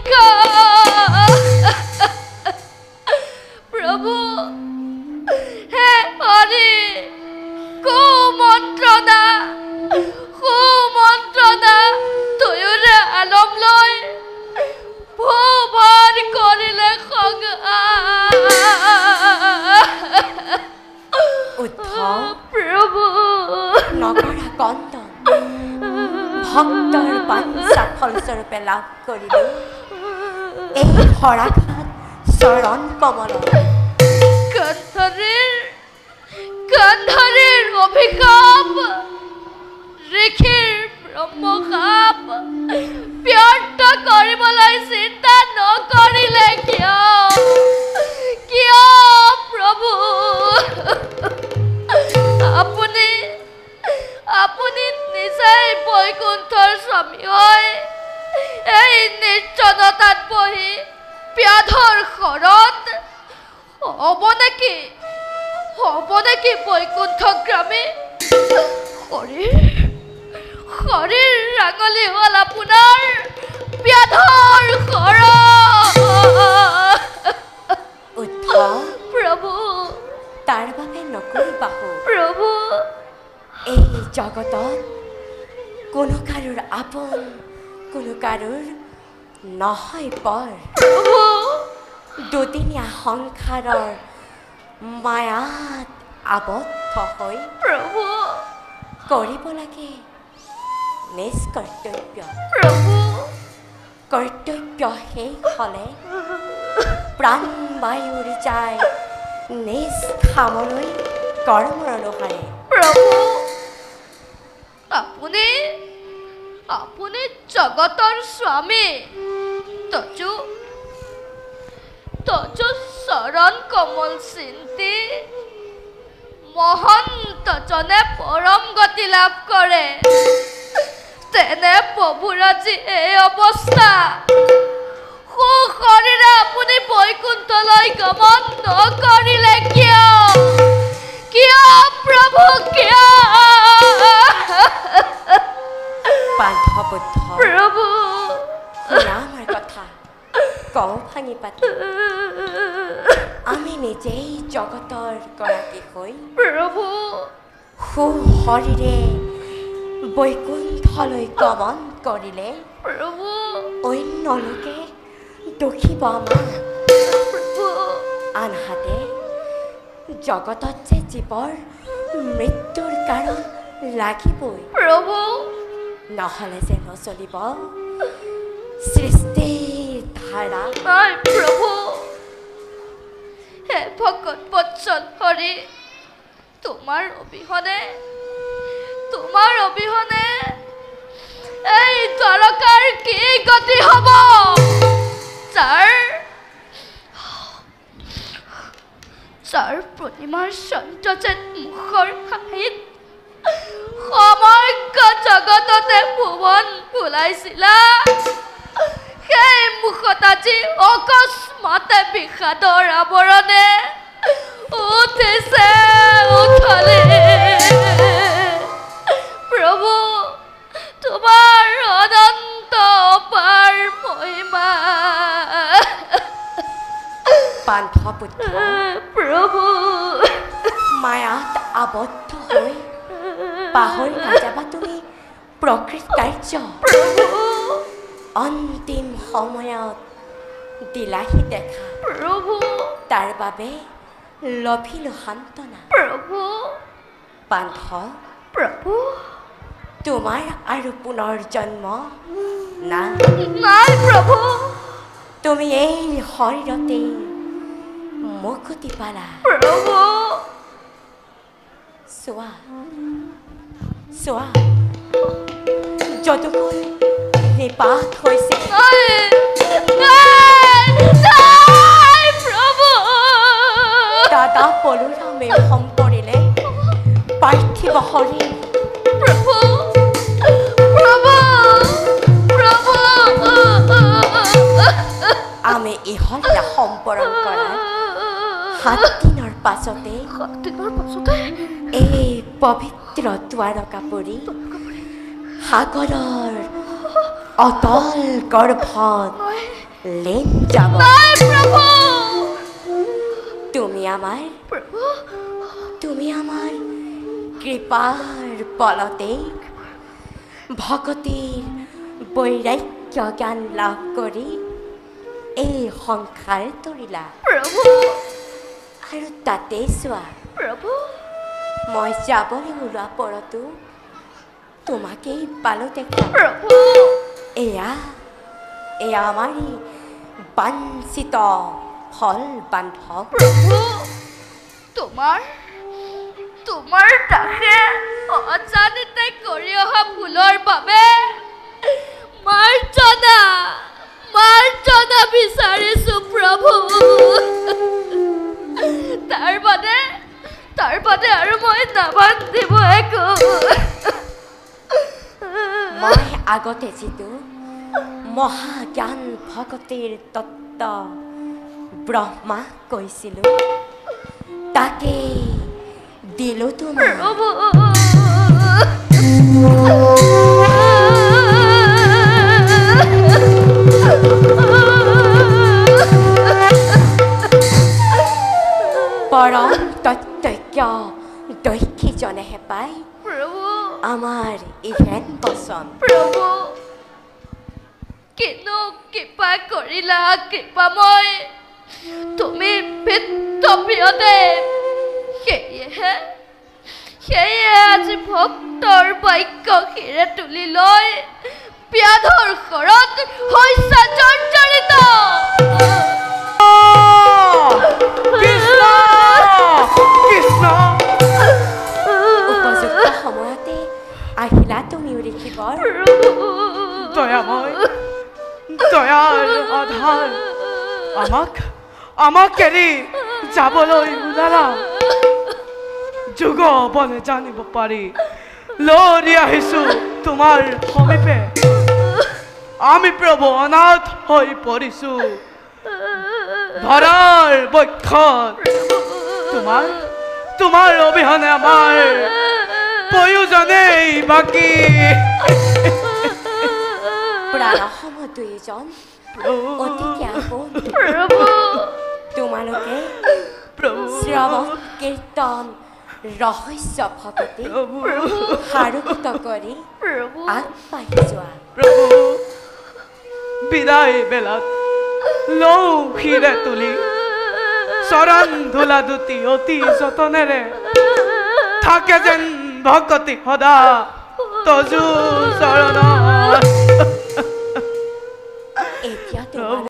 পৰীক্ষা প্ৰভু হে হৰি কুমন্ত্ৰণা তয়ুৰে আলম লৈ ভুৱন কৰিলে প্ৰভু নকৰা কন্দন ভক্তৰ বাঞ্ছা ফলস্বৰূপে লাভ কৰিলো এই হৰাঘাত চৰণ কমল গন্ধৰীৰ অভিশাপ ঋষিৰ ব্ৰহ্মশাপ ব্যৰ্থ কৰিবলৈ চিন্তা নকৰিলে কিয় প্ৰভু আপুনি নিজেই বৈকুণ্ঠৰ স্বামী হৈ এই নিৰ্জনতাত বহি ব্যাধৰ শৰত হ'ব নেকি বৈকুণ্ঠগ্ৰামী শৰীৰ ৰাঙলী হ'ল আপোনাৰ ব্যাধৰ শৰত প্ৰভু তাৰ বাবে নকৰিবা প্ৰভু এই জগতত কোনো কাৰোৰ আপোন কোনো কাৰোৰ নহয় পৰ দুদিনীয়া সংসাৰৰ মায়াত আবদ্ধ হৈ প্ৰভু কৰিব লাগে নিজ কৰ্তব্য প্ৰভু কৰ্তব্য শেষ হ'লে প্ৰাণ বায়ুৰ যায় নিজ খামলৈ কৰ্মৰ অনুসাৰে প্ৰভু আপুনি জগতৰ স্বামী তজু চৰণ কমল চিন্তি মহন্তজনে পৰম গতি লাভ কৰে তেনে প্ৰভুৰ আজি এই অৱস্থা সুশৰীৰে আপুনি বৈকুণ্ঠলৈ গমন নকৰিলে কিয় প্ৰভু কিয় পাণ্ঠবুদ্ধ প্ৰভু আমাৰ কথা কওঁ ভাঙি পাতি আমি নিজেই জগতৰ গৰাকী হৈ প্ৰভু সুশৰীৰে বৈকুণ্ঠলৈ গমন কৰিলে প্ৰভু অন্য লোকে দুখিব আমাৰ প্ৰভু আনহাতে জগতত যে জীৱৰ মৃত্যুৰ কাৰণ লাগিবই প্ৰভু নহ'লে যে নচলিব সৃষ্টিৰ ধাৰা প্ৰভু হে ভকত বৎসল হৰি তোমাৰ অবিহনে এই দ্বাৰকাৰ কি গতি হ'ব যাৰ প্ৰতিমাৰ চন্দ্ৰ যেন মুখৰ হাঁহিত সমগ্ৰ জগততে ভুৱন ভুলাইছিলা সেই মুখত আজি অকস্মাতে বিষাদৰ আৱৰণে উঠিছে উঠলে প্ৰভু তোমাৰ অনন্ত অপাৰ মহিমা পাণ্ঠপুত্ৰ প্ৰভু মায়াত আবদ্ধ হৈ পাহৰি নাযাবা তুমি প্ৰকৃত কাৰ্য অন্তিম সময়ত দিলাহি দেখা প্ৰভু তাৰ বাবে লভিলো সান্তনা প্ৰভু পাণ্ঠ প্ৰভু তোমাৰ আৰু পুনৰ জন্ম নাই প্ৰভু তুমি এই শৰীৰতে মুকুতি পালা প্ৰভু চোৱা যদুকুল নিপাত হৈছে দাদা পলুৰামে সম্পৰিলে পাৰ্থিৱ শৰীৰ আমি ইহলীলা সম্পৰণ কৰাৰ 7 দিনৰ পাছতে এই পবিত্ৰ দ্বাৰকাপুৰী সাগৰৰ অতল গৰ্ভত লীন যাব নাই প্ৰভু তুমি আমাৰ প্ৰভু কৃপাৰ বলতে ভকতিৰ বৈৰাগ্য জ্ঞান লাভ কৰি এই সংসাৰ তৰিলা প্ৰভু আৰু তাতে চোৱা প্ৰভু মই যাবলৈ ওলোৱা পৰতো তোমাকেই পালো দেখা প্ৰভু এয়া আমাৰেই বাঞ্ছিত ফল বান্ধৱ প্ৰভু তোমাৰ দাসে অজানিতে কৰি অহা ভুলৰ বাবে মাৰ্জনা বিচাৰিছো প্ৰভু তাৰ বাদে আৰু মই নাবান্ধিব একো মই আগতে যিটো মহাজ্ঞান ভকতিৰ তত্ত্ব ব্ৰহ্মাক কৈছিলো তাকে দিলো তোমাক প্ৰভু পৰম তত্ত্বজ্ঞ দক্ষীজনেহে পায় প্ৰভু আমাৰ ইহেন বচন প্ৰভু কিনো কৃপা কৰিলা কৃপাময় তুমি পিতৃদেৱ সেয়ে আজি ভক্তৰ বাক্য শিৰে তুলি লৈ ব্যাধৰ ঘৰত হৈছা জৰ্জৰিত উপযুক্ত সময়তে আহিলা তুমিও দেখিবৰ দয়াময় দয়াৰ আধাৰ আমাক এৰি যাবলৈ ওলালা যুগ বনে জানিব পাৰি লৰি আহিছো তোমাৰ সমীপে আমি প্ৰভু অনাথ হৈ পৰিছো ধৰাৰ বক্ষত তোমাৰ অবিহনে আমাৰ প্ৰয়োজনেই বাকী প্ৰাণসম দুয়োজন অতিথি আপোন তোমালোকে শ্ৰৱণ কীৰ্তন ৰহস্য ভকতি সাৰুক্ত কৰি আগবাঢ়ি যোৱা প্ৰভু বিদায় বেলাত লৌ শিৰে তুলি চৰণ ধূলা দুটি অতি যতনেৰে থাকে যেন ভকতি সদা তজু চৰণত